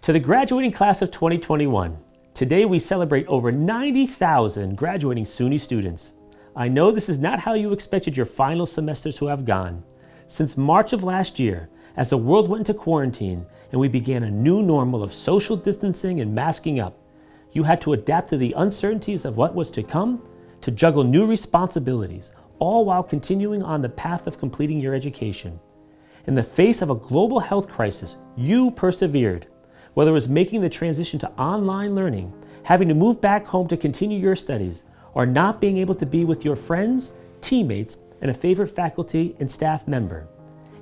To the graduating class of 2021, today we celebrate over 90,000 graduating SUNY students. I know this is not how you expected your final semester to have gone. Since March of last year, as the world went into quarantine and we began a new normal of social distancing and masking up, you had to adapt to the uncertainties of what was to come, to juggle new responsibilities, all while continuing on the path of completing your education. In the face of a global health crisis, you persevered. Whether it was making the transition to online learning, having to move back home to continue your studies, or not being able to be with your friends, teammates, and a favorite faculty and staff member.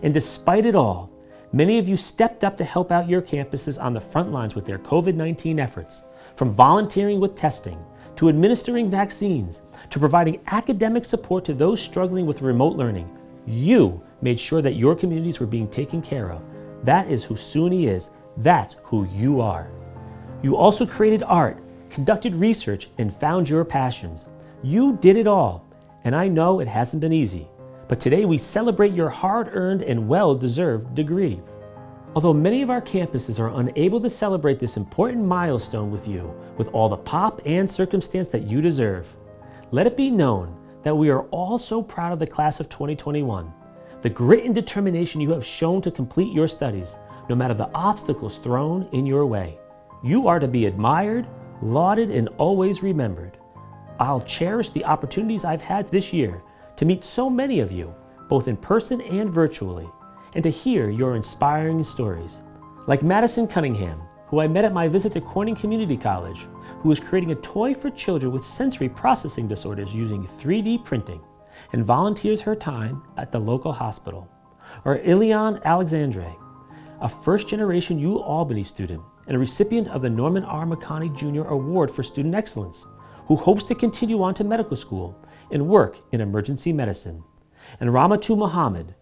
And despite it all, many of you stepped up to help out your campuses on the front lines with their COVID-19 efforts, from volunteering with testing, to administering vaccines, to providing academic support to those struggling with remote learning. You made sure that your communities were being taken care of. That is who SUNY is. That's who you are. You also created art, conducted research, and found your passions. You did it all, and I know it hasn't been easy. But today we celebrate your hard-earned and well-deserved degree. Although many of our campuses are unable to celebrate this important milestone with you, with all the pomp and circumstance that you deserve, let it be known that we are all so proud of the class of 2021, the grit and determination you have shown to complete your studies, no matter the obstacles thrown in your way. You are to be admired, lauded, and always remembered. I'll cherish the opportunities I've had this year to meet so many of you, both in person and virtually, and to hear your inspiring stories. Like Madison Cunningham, who I met at my visit to Corning Community College, who is creating a toy for children with sensory processing disorders using 3D printing, and volunteers her time at the local hospital. Or Ilian Alexandre, a first-generation UAlbany student and a recipient of the Norman R. McConney Jr. Award for Student Excellence, who hopes to continue on to medical school and work in emergency medicine. And Ramatu Muhammad,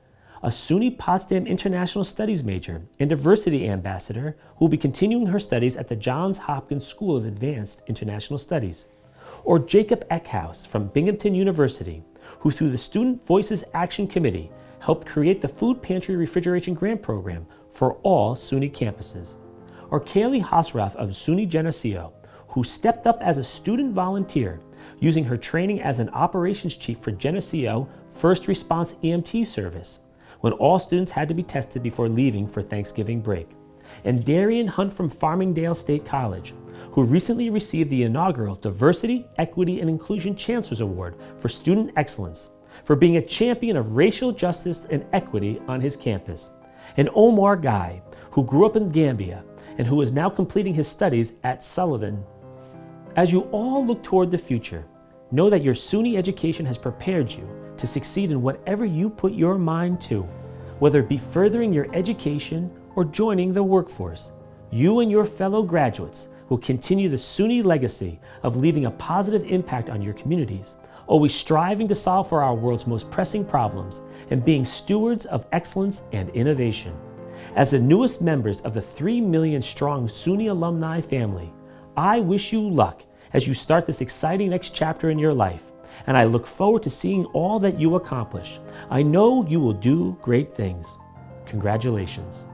a SUNY Potsdam International Studies major and diversity ambassador who will be continuing her studies at the Johns Hopkins School of Advanced International Studies. Or Jacob Eckhouse from Binghamton University, who through the Student Voices Action Committee helped create the Food Pantry Refrigeration Grant Program for all SUNY campuses. Or Kaylee Hosrath of SUNY Geneseo, who stepped up as a student volunteer, using her training as an operations chief for Geneseo First Response EMT service, when all students had to be tested before leaving for Thanksgiving break. And Darian Hunt from Farmingdale State College, who recently received the inaugural Diversity, Equity, and Inclusion Chancellor's Award for Student Excellence, for being a champion of racial justice and equity on his campus. And Omar Guy, who grew up in Gambia and who is now completing his studies at Sullivan. As you all look toward the future, know that your SUNY education has prepared you to succeed in whatever you put your mind to, whether it be furthering your education or joining the workforce. You and your fellow graduates will continue the SUNY legacy of leaving a positive impact on your communities, always striving to solve for our world's most pressing problems and being stewards of excellence and innovation. As the newest members of the 3 million strong SUNY alumni family, I wish you luck as you start this exciting next chapter in your life, and I look forward to seeing all that you accomplish. I know you will do great things. Congratulations.